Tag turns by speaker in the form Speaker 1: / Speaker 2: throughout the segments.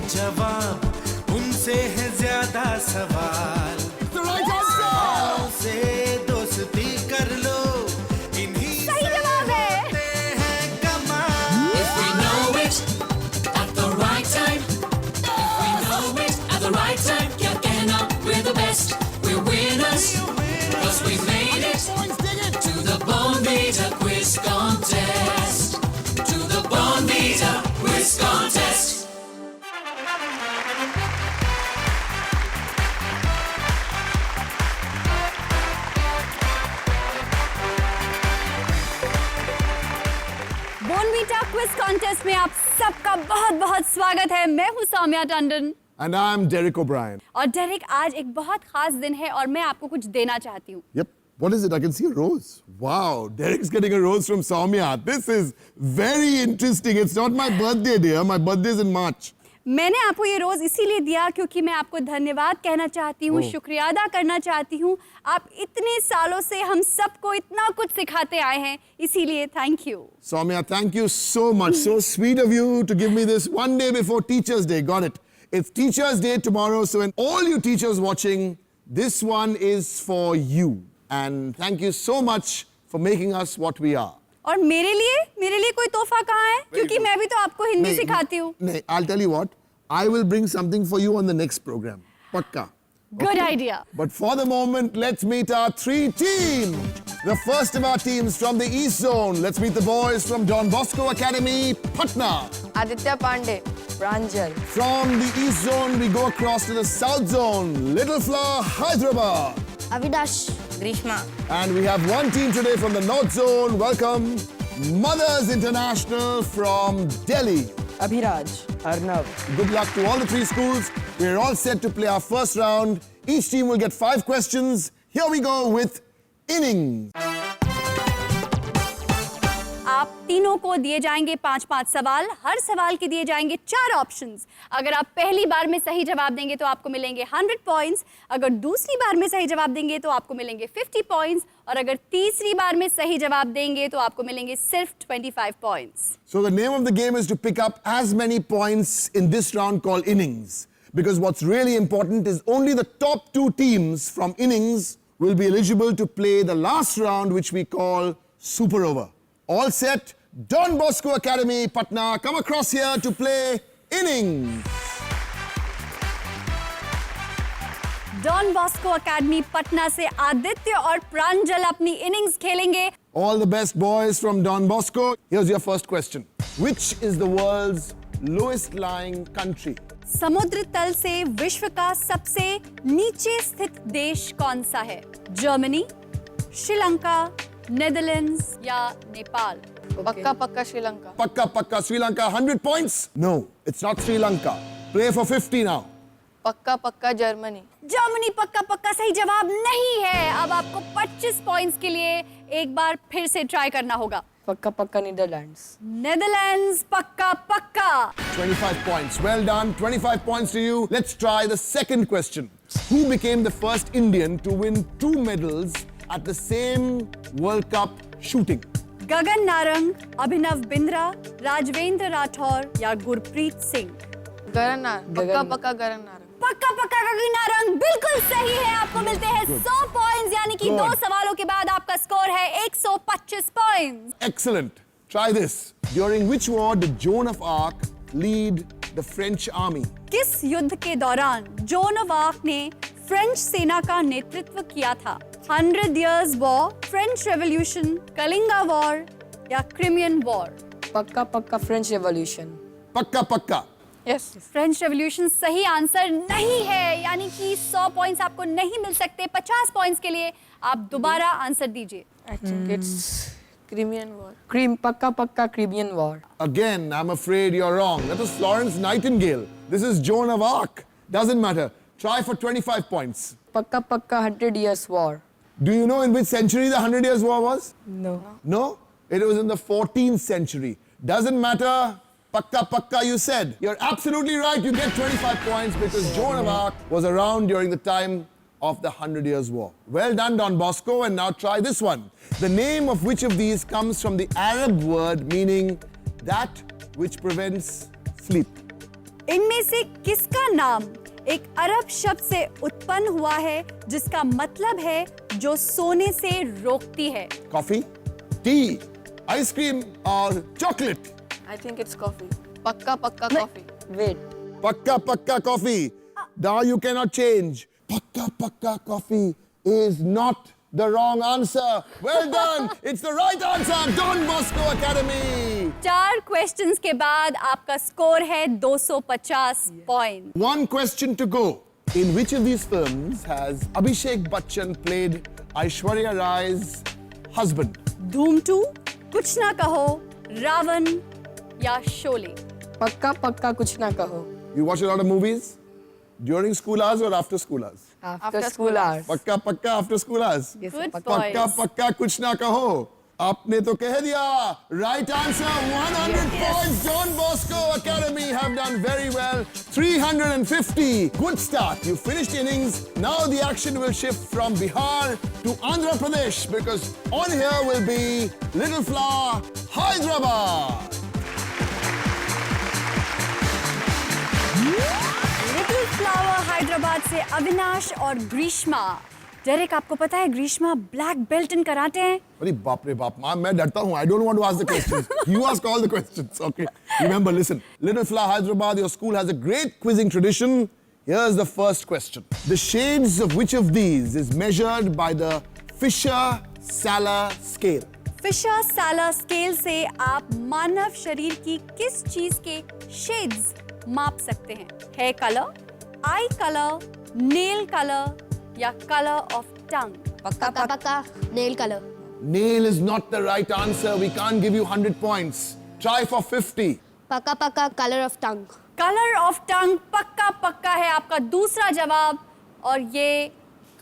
Speaker 1: जवाब उनसे है ज्यादा सवाल।
Speaker 2: The right answer!
Speaker 1: सवालों से दोस्ती कर लो, इन्हीं
Speaker 3: सही
Speaker 1: से
Speaker 3: जवाब है।
Speaker 1: होते हैं कमाल।
Speaker 4: If we know it at the right time, if we know it at the right time, क्या कहना, we're the best, we're winners, 'cause we made it
Speaker 2: Points, dig it!
Speaker 4: to the Bonvita Quiz Contest, to the Bonvita Quiz Contest.
Speaker 3: Bournvita quiz contest में आप सबका बहुत बहुत स्वागत है। मैं हूँ Saumya Tandon
Speaker 2: And I'm Derek O'Brien.
Speaker 3: और डेरिक, आज एक बहुत खास दिन है और मैं आपको कुछ देना चाहती हूँ।
Speaker 2: Yep. What is it? I can see a rose. Wow, Derek's getting a rose from Soumya. This is very interesting. It's not my birthday, dear. My birthday is in March.
Speaker 3: मैंने आपको ये रोज इसीलिए दिया क्योंकि मैं आपको धन्यवाद कहना चाहती हूँ, शुक्रिया अदा करना चाहती हूँ। आप इतने सालों से हम सबको इतना कुछ सिखाते आए हैं, इसीलिए thank you.
Speaker 2: Soumya, thank you so much. So sweet of you to give me this one day before Teachers' Day. Got it. It's Teachers' Day tomorrow, so and all you teachers watching, this one is for you. And thank you so much for making us what we are.
Speaker 3: और मेरे लिए कोई तोहफा कहाँ है? क्योंकि मैं भी तो आपको हिंदी सिखाती हूँ।
Speaker 2: नहीं, I'll tell you what. I will bring something for you on the next program. Pakka.
Speaker 3: Good idea.
Speaker 2: But for the moment, let's meet our three teams. The first of our teams from the East Zone. Let's meet the boys from Don Bosco Academy, Patna.
Speaker 5: Aditya Pandey, Pranjal.
Speaker 2: From the East Zone, we go across to the South Zone, Little Flower, Hyderabad.
Speaker 5: Avidash, Grishma.
Speaker 2: And we have one team today from the North Zone. Welcome, Mothers International from Delhi.
Speaker 5: Abhiraj, Arnav.
Speaker 2: Good luck to all the three schools. We're all set to play our first round. Each team will get 5 questions. Here we go with innings.
Speaker 3: आप तीनों को दिए जाएंगे 5-5 सवाल, हर सवाल के दिए जाएंगे 4 ऑप्शंस। अगर आप पहली बार में सही जवाब देंगे तो आपको मिलेंगे 100 पॉइंट्स, अगर दूसरी बार में सही जवाब देंगे तो आपको मिलेंगे 50 पॉइंट्स और अगर तीसरी बार में सही जवाब देंगे तो आपको मिलेंगे सिर्फ 25 points.
Speaker 2: So the name of the game is to pick up as many points in this round called innings. Because what's really important is only the top 2 teams from innings will be eligible to play the last round, which we call Super Over. All set? Don Bosco Academy, Patna, come across here to play innings.
Speaker 3: Don Bosco Academy Patna से आदित्य और प्रांजल अपनी innings खेलेंगे।
Speaker 2: All the best boys from Don Bosco. Here's your first question. Which is the world's lowest lying country?
Speaker 3: समुद्र तल से विश्व का सबसे नीचे स्थित देश कौन सा है? जर्मनी, श्रीलंका, नेदरलैंड्स या Nepal?
Speaker 5: Pakka Pakka Sri Lanka.
Speaker 2: Pakka Sri Lanka, 100 points? No, it's not Sri Lanka. Play for 50 now.
Speaker 5: Pakka Pakka Germany.
Speaker 3: Germany पक्का सही जवाब नहीं है। अब आपको 25 पॉइंट्स के लिए एक बार फिर से ट्राई करना होगा।
Speaker 5: Pakka Pakka Netherlands.
Speaker 3: नेदरलैंड्स पक्का
Speaker 2: 25 points. Well done. 25 points to you. Let's try the second question. Who became the first Indian to win 2 medals at the same World Cup shooting?
Speaker 3: Gagan Narang, Abhinav Bindra, Rajvendra Rathore या Gurpreet Singh?
Speaker 5: Garanar. Pakka Pakka Garanar.
Speaker 3: पक्का गगन नारंग बिल्कुल सही है। आपको मिलते हैं 100 points, यानी कि 2 सवालों के बाद आपका स्कोर है 125 points.
Speaker 2: Excellent. Try this. During which war did Joan of Arc lead the French army?
Speaker 3: किस युद्ध के दौरान जोन ऑफ आर्क ने फ्रेंच सेना का नेतृत्व किया था? 100 Years War, French revolution, Kalinga war या Crimean war?
Speaker 5: Pakka Pakka French Revolution.
Speaker 2: Pakka.
Speaker 5: Yes.
Speaker 3: French revolution सही आंसर नहीं है, यानी कि 100 पॉइंट्स आपको नहीं मिल सकते। 50 पॉइंट्स के लिए आप दोबारा आंसर दीजिए।
Speaker 5: I think it's Crimean War. Pakka Pakka Crimean War.
Speaker 2: Again, I'm afraid you're wrong. That was Florence Nightingale. This is Joan of Arc. Doesn't matter. Try for 25 points.
Speaker 5: Pakka Pakka 100 Years War.
Speaker 2: Do you know in which century the 100 Years War was?
Speaker 5: No.
Speaker 2: No? It was in the 14th century. Doesn't matter. Pakka, you said. You're absolutely right. You get 25 points because Joan of Arc was around during the time of the 100 Years War. Well done, Don Bosco. And now try this one. The name of which of these comes from the Arab word meaning that which prevents sleep?
Speaker 3: इनमें से किसका नाम एक अरब शब्द से उत्पन्न हुआ है जिसका मतलब है जो सोने से रोकती है?
Speaker 2: Coffee, tea, ice cream or chocolate?
Speaker 5: I think it's coffee. Pakka pakka coffee. Wait.
Speaker 2: Pakka pakka coffee. Now you cannot change. Pakka pakka coffee is not the wrong answer. Well done. It's the right answer. Don Bosco Academy.
Speaker 3: 4 questions के बाद आपका score है 250 point.
Speaker 2: One question to go. In which of these films has Abhishek Bachchan played Aishwarya Rai's husband?
Speaker 3: धूम 2, कुछ ना कहो, रावण या शोले?
Speaker 5: पक्का पक्का कुछ ना कहो.
Speaker 2: You watch a lot of movies? During school hours or after school hours?
Speaker 5: After school hours.
Speaker 2: Pakka pakka after school hours?
Speaker 5: Yes,
Speaker 3: Good
Speaker 5: pakka.
Speaker 3: boys.
Speaker 2: पक्का पक्का कुछ ना कहो. आपने तो कह दिया. Right answer, 100 points. Don Bosco Academy have done very well. 350. Good start. You finished innings. Now the action will shift from Bihar to Andhra Pradesh because on here will be Little Flower, Hyderabad.
Speaker 3: Little Flower Hyderabad से अविनाश और Grishma. Derek, आपको पता है Grishma black belt in karate हैं?
Speaker 2: अरे बाप रे बाप, मैं डरता हूँ. I don't want to ask the questions. You ask all the questions. Okay. Remember, listen. Little Flower Hyderabad, your school has a great quizzing tradition. Here's the first question. The shades of which of these is measured by the Fisher-Saller scale?
Speaker 3: Fisher Saller scale से आप मानव शरीर की किस चीज के shades माप सकते हैं? Hair colour, eye colour, nail colour या कलर ऑफ टंग?
Speaker 6: पक्का पक्का nail colour.
Speaker 2: Nail is not the right answer. We can't give you 100 points. Try for 50.
Speaker 6: पक्का पक्का colour of tongue.
Speaker 3: Colour of tongue पक्का पक्का है आपका दूसरा जवाब और ये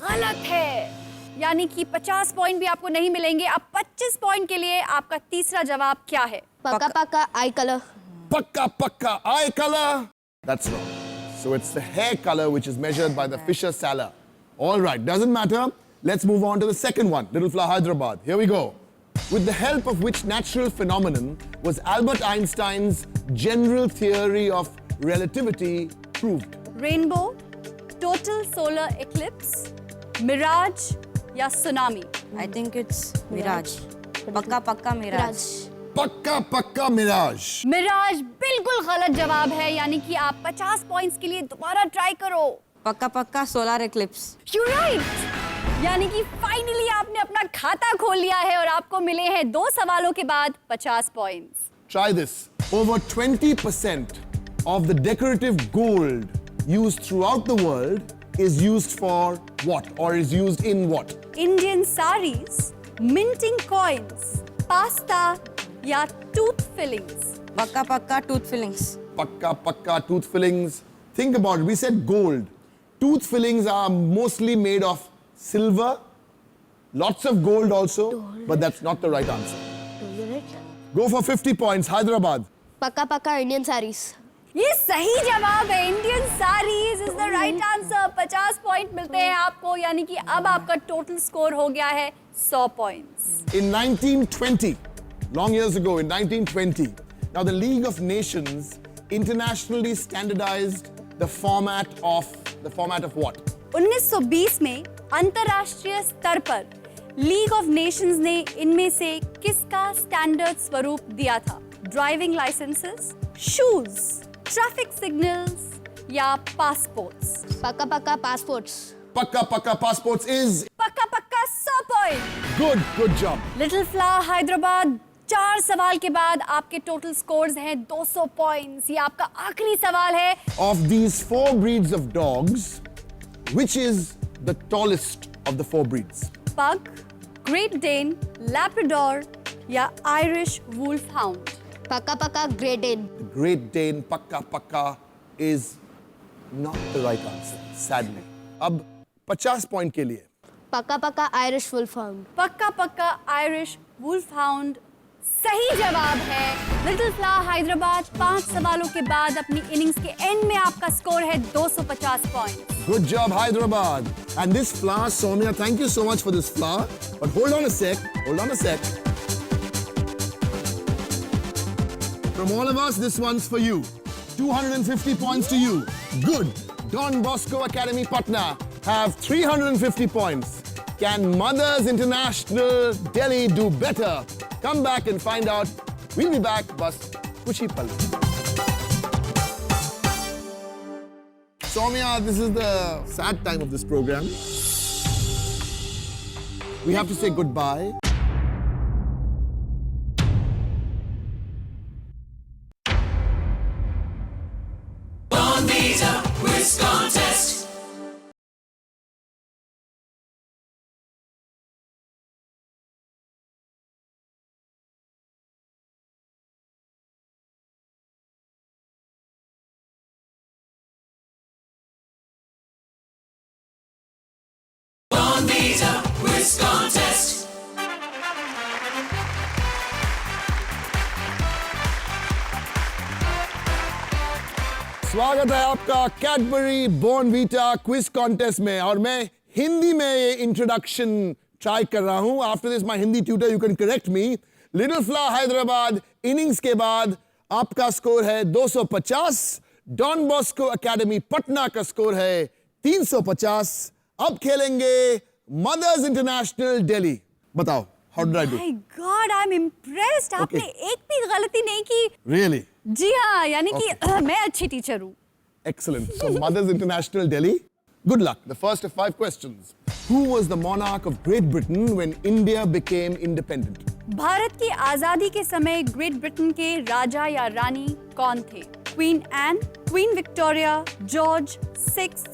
Speaker 3: गलत है, यानी कि 50 पॉइंट भी आपको नहीं मिलेंगे। अब 25 पॉइंट के लिए आपका तीसरा जवाब क्या है?
Speaker 6: पक्का पक्का आई colour.
Speaker 2: Pakka pakka eye color. That's wrong. So it's the hair color which is measured by the Fisher-Saller. All right, doesn't matter. Let's move on to the second one, Little Flower Hyderabad. Here we go. With the help of which natural phenomenon was Albert Einstein's general theory of relativity proved?
Speaker 3: Rainbow, total solar eclipse, mirage या tsunami?
Speaker 7: I think it's Mirage. पक्का पक्का Mirage.
Speaker 6: राज.
Speaker 2: Pakka pakka mirage.
Speaker 3: Miraj बिल्कुल गलत जवाब है, यानी कि आप 50 पॉइंट्स के लिए दोबारा ट्राई करो।
Speaker 7: पक्का पक्का Solar Eclipse.
Speaker 3: You're right. यानी कि फाइनली आपने अपना खाता खोल लिया है और आपको मिले हैं 2 सवालों के बाद 50 points.
Speaker 2: Try this. Over 20% of the decorative gold used throughout the world is used for what or is used in what?
Speaker 3: Indian saris, minting coins, pasta या टूथ फिलिंग्स?
Speaker 7: पक्का पक्का Tooth Fillings.
Speaker 2: Pakka pakka tooth fillings. Think about it. We said gold. Tooth fillings are mostly made of silver, lots of gold also, but that's not the right answer. Go for 50 points, Hyderabad.
Speaker 6: पक्का पक्का Indian saris.
Speaker 3: ये सही जवाब है, Indian saris is the right answer. 50 point मिलते हैं आपको, यानी कि अब आपका टोटल स्कोर हो गया है 100 points.
Speaker 2: In 1920, long years ago, in 1920, now the League of Nations internationally standardized the format of what?
Speaker 3: 1920 में अंतरराष्ट्रीय स्तर पर लीग ऑफ नेशंस ने इनमें से किसका स्टैंडर्ड स्वरूप दिया था? Driving licences, shoes, traffic signals या पासपोर्ट्स?
Speaker 6: पक्का पक्का passports.
Speaker 2: Pakka pakka passports is
Speaker 3: पक्का पक्का 100 point.
Speaker 2: good job.
Speaker 3: Little Flower Hyderabad, 4 सवाल के बाद आपके टोटल स्कोर्स हैं 200 पॉइंट्स। ये आपका आखिरी सवाल है।
Speaker 2: Of these 4 breeds of dogs, which is the tallest of the 4 breeds?
Speaker 3: Pug, great Dane, Labrador या आयरिश वुल्फ हाउंड?
Speaker 6: पक्का पक्का great Dane.
Speaker 2: The Great Dane pakka pakka is not the right answer, sadly. अब 50 point के लिए
Speaker 6: पक्का पक्का Irish wolfhound.
Speaker 3: पक्का पक्का आयरिश वुल्फ हाउंड सही जवाब है। लिटिल फ्लावर हैदराबाद 5 सवालों के बाद अपनी इनिंग्स के एंड में आपका स्कोर है 250 point.
Speaker 2: Good job, Hyderabad. And this flower, Soumya, thank you so much for this flower. But hold on a sec. Hold on a sec. From all of us, this one's for you. 250 points to you. Good. Don Bosco Academy Patna have 350 points. Can Mothers International Delhi do better? Come back and find out. We'll be back. Bas Kushi Pal. Soumya, this is the sad time of this program. We have to say goodbye.
Speaker 4: Bonvita Quiz Contest. Bonvita Quiz Contest.
Speaker 2: स्वागत है आपका Cadbury Bournvita quiz contest में और मैं हिंदी में ये introduction try कर रहा हूं. After this my Hindi tutor you can correct me. Little Flower Hyderabad innings के बाद आपका स्कोर है 250. डॉन बॉस्को एकेडमी पटना का स्कोर है 350. अब खेलेंगे मदर्स इंटरनेशनल दिल्ली. बताओ how did I do?
Speaker 3: My God, I'm impressed. आपने एक भी गलती नहीं की.
Speaker 2: रियली?
Speaker 3: जी हाँ, यानी कि मैं अच्छी टीचर हूँ.
Speaker 2: Excellent. So, Mothers International Delhi. Good luck. The first of 5 questions. Who was the monarch of Great Britain when India became independent?
Speaker 3: Bharat की आजादी के समय ग्रेट ब्रिटेन के राजा या रानी कौन थे? Queen Anne, Queen Victoria, George 6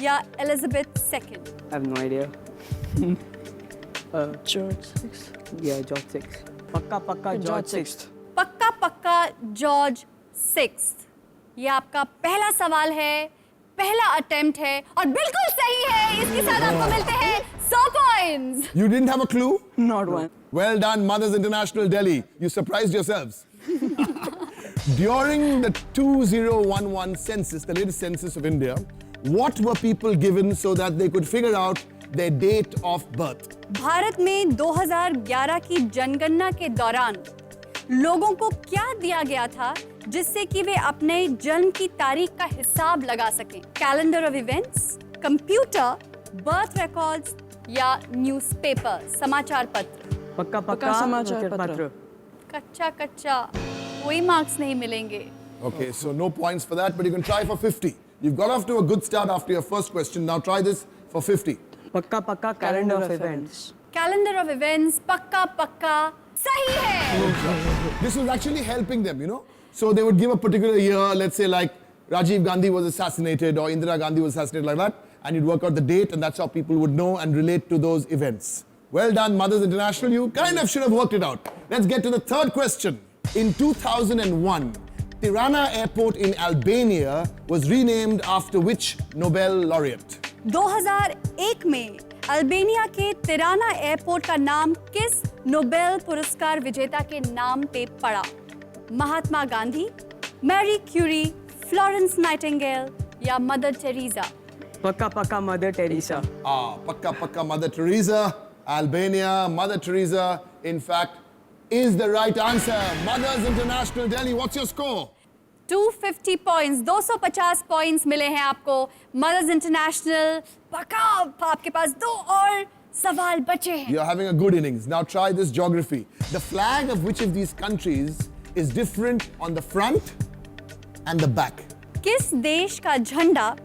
Speaker 3: या Elizabeth 2?
Speaker 5: I have no idea. George 6. Yeah, George 6. Pakka George 6.
Speaker 3: पक्का जॉर्ज 6. ये आपका पहला सवाल है, पहला अटेम्प्ट है और बिल्कुल सही है. इसके साथ आपको मिलते हैं 100 points.
Speaker 2: You didn't have a clue?
Speaker 5: Not one.
Speaker 2: Well done, Mothers International Delhi. You surprised yourselves. During the 2011 census, the latest census of India, what were people given so that they could figure out their date of birth?
Speaker 3: Bharat में 2011 की जनगणना के दौरान लोगों को क्या दिया गया था जिससे कि वे अपने जन्म की तारीख का हिसाब लगा सकें? Calendar of events, computer, birth records या न्यूज़पेपर, समाचार पत्र?
Speaker 5: पक्का समाचार पत्र.
Speaker 3: कच्चा कोई मार्क्स नहीं मिलेंगे.
Speaker 2: Okay, so no points for that, but you can try for 50. You've got off to a good start after your first question. Now try this for 50.
Speaker 5: पक्का calendar of events.
Speaker 3: Calendar of events पक्का सही है.
Speaker 2: This was actually helping them, you know. So they would give a particular year, let's say like Rajiv Gandhi was assassinated or Indira Gandhi was assassinated like that, and you'd work out the date and that's how people would know and relate to those events. Well done, Mothers International. You kind of should have worked it out. Let's get to the third question. In 2001, Tirana Airport in Albania was renamed after which Nobel laureate?
Speaker 3: 2001 में Albania के Tirana airport का नाम किस Nobel पुरस्कार विजेता के नाम पे पड़ा? Mahatma Gandhi, Marie Curie, Florence Nightingale या मदर टेरेसा?
Speaker 5: पक्का Mother Teresa.
Speaker 2: Pakka Mother Teresa. Albania, Mother Teresa, in fact, is the right answer. Mothers International Delhi, what's your score?
Speaker 3: 250 points, 250 points मिले हैं आपको. मदर्स इंटरनेशनल पक्का. आपके पास 2 और सवाल बचे हैं.
Speaker 2: You're having a good innings. Now try this geography. The flag of which of these countries is different on the front and the back?
Speaker 3: किस देश का झंडा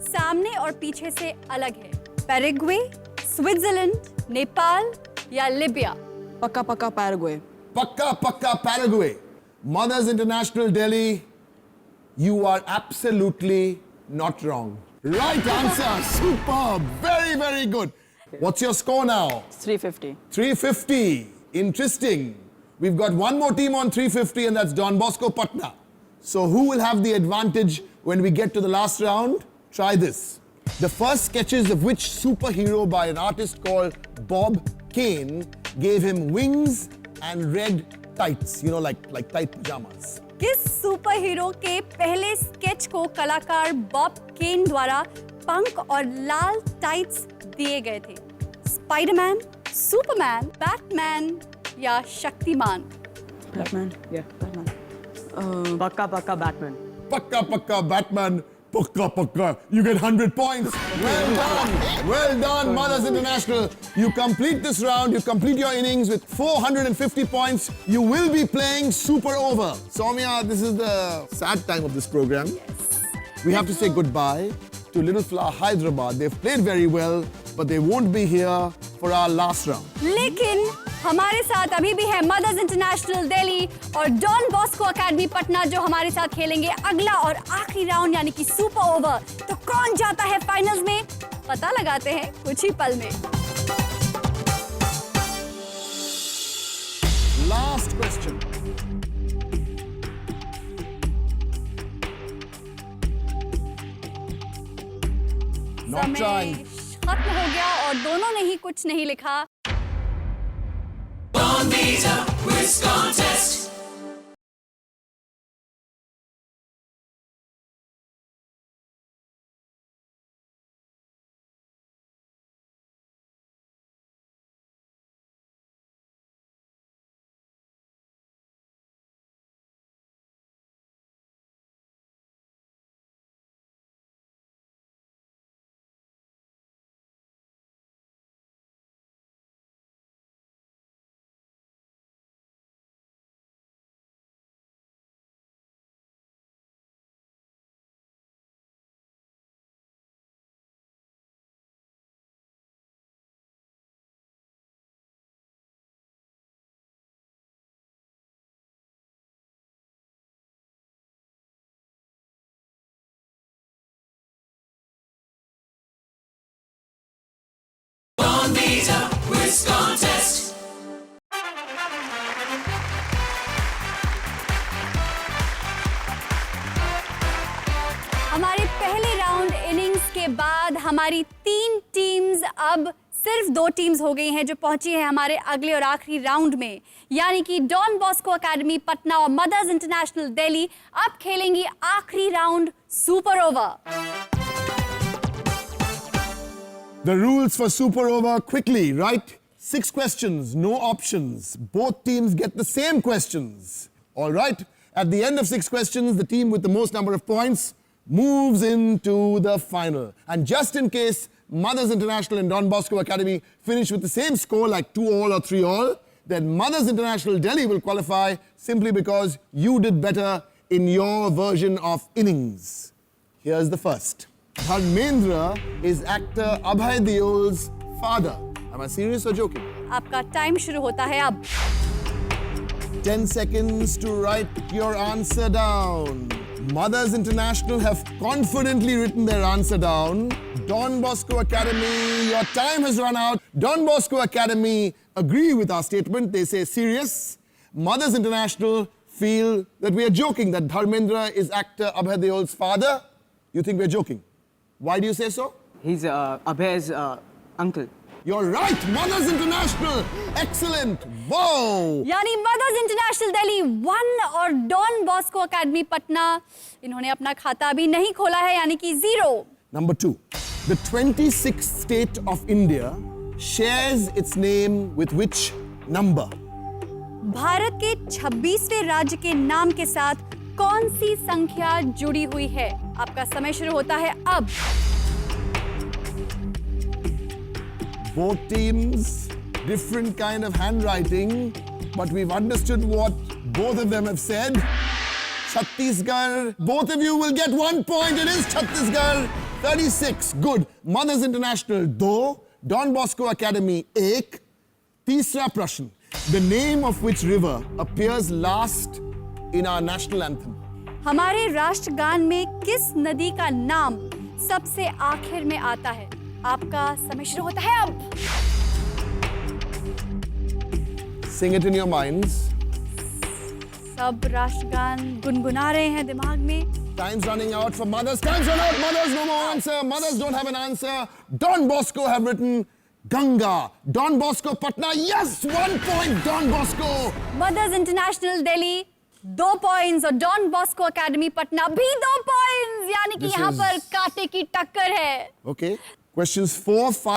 Speaker 3: सामने और पीछे से अलग है? पैराग्वे, स्विट्जरलैंड, नेपाल या लिबिया?
Speaker 5: पक्का Paraguay.
Speaker 2: Pakka Paraguay. Mothers International Delhi, you are absolutely not wrong. Right answer. Superb. Very good. What's your score now?
Speaker 5: 350.
Speaker 2: 350. Interesting. We've got one more team on 350 and that's Don Bosco Patna. So who will have the advantage when we get to the last round? Try this. The first sketches of which superhero by an artist called Bob Kane gave him wings and red tights, you know, like tight pajamas.
Speaker 3: किस super hero के पहले sketch को कलाकार Bob केन द्वारा पंख और लाल tights दिए गए थे? स्पाइडरमैन, सुपरमैन, बैटमैन या शक्तिमान?
Speaker 5: Batman. Yeah, Batman. पक्का Batman.
Speaker 2: Pakka Pakka Batman, Pakka Pakka. You get 100 points. Well done. Well done, Mothers International. You complete this round, you complete your innings with 450 points. You will be playing Super Over. Soumya, this is the sad time of this program. We have to say goodbye to Little Flower Hyderabad. They've played very well, but they won't be here for our last round.
Speaker 3: लेकिन हमारे साथ अभी भी है mother's International Delhi और Don Bosco Academy Patna जो हमारे साथ खेलेंगे अगला और आखिरी राउंड यानी कि सुपर ओवर। तो कौन जाता है फाइनल्स में, पता लगाते हैं कुछ ही पल में।
Speaker 2: Last question. Not
Speaker 3: समय
Speaker 2: trying.
Speaker 3: खत्म हो गया और दोनों ने ही कुछ नहीं लिखा।
Speaker 4: Bonvita Quiz Contest. Bonvita Quiz Contest.
Speaker 3: हमारे पहले राउंड इनिंग्स के बाद हमारी 3 टीम्स अब सिर्फ 2 टीम्स हो गई हैं जो पहुंची है हमारे अगले और आखिरी राउंड में, यानी कि डॉन बॉस्को एकेडमी पटना और मदर्स इंटरनेशनल दिल्ली अब खेलेंगी आखिरी round super over.
Speaker 2: The rules for Super Over quickly, right? 6 questions, no options. Both teams get the same questions. All right? At the end of 6 questions, the team with the most number of points moves into the final. And just in case Mothers International and Don Bosco Academy finish with the same score, like 2-all or 3-all, then Mothers International Delhi will qualify simply because you did better in your version of innings. Here's the first. Dharmendra is actor Abhay Deol's father. Am I serious or joking?
Speaker 3: आपका time शुरू होता है अब।
Speaker 2: 10 seconds to write your answer down. Mothers International have confidently written their answer down. Don Bosco Academy, your time has run out. Don Bosco Academy agree with our statement. They say serious. Mothers International feel that we are joking, that Dharmendra is actor Abhay Deol's father. You think we're joking? Why do you say so?
Speaker 5: He's Abhay's uncle.
Speaker 2: You're right, Mothers International. Excellent. Wow.
Speaker 3: यानी mother's International Delhi 1 और Don Bosco Academy Patna इन्होंने अपना खाता अभी नहीं खोला है, यानी कि 0।
Speaker 2: Number 2. The 26th state of India shares its name with which number?
Speaker 3: Bharat के 26वें राज्य के नाम के साथ कौन सी संख्या जुड़ी हुई है? आपका समय शुरू होता है अब।
Speaker 2: Both teams, different kind of handwriting, but we've understood what both of them have said. Chhattisgarh, both of you will get 1 point. It is Chhattisgarh. 36, good. Mothers International 2, Don Bosco Academy 1, तीसरा प्रश्न. The name of which river appears last in our national anthem?
Speaker 3: हमारे राष्ट्रगान में किस नदी का नाम सबसे आखिर में आता है? आपका समय शुरू होता है अब।
Speaker 2: Sing it in your minds.
Speaker 3: सब राष्ट्रगान गुनगुना रहे हैं दिमाग में।
Speaker 2: Time's running out for mothers. Time's run out. Mothers, no more answer. Mothers don't have an answer. Don Bosco have written Ganga. Don Bosco Patna. Yes, 1 point. Don Bosco.
Speaker 3: Mother's International Delhi 2 points और Don Bosco Academy Patna भी 2 points, यानी कि
Speaker 2: This
Speaker 3: यहाँ
Speaker 2: is-
Speaker 3: पर कांटे की टक्कर है।
Speaker 2: Okay. Questions 4, 5.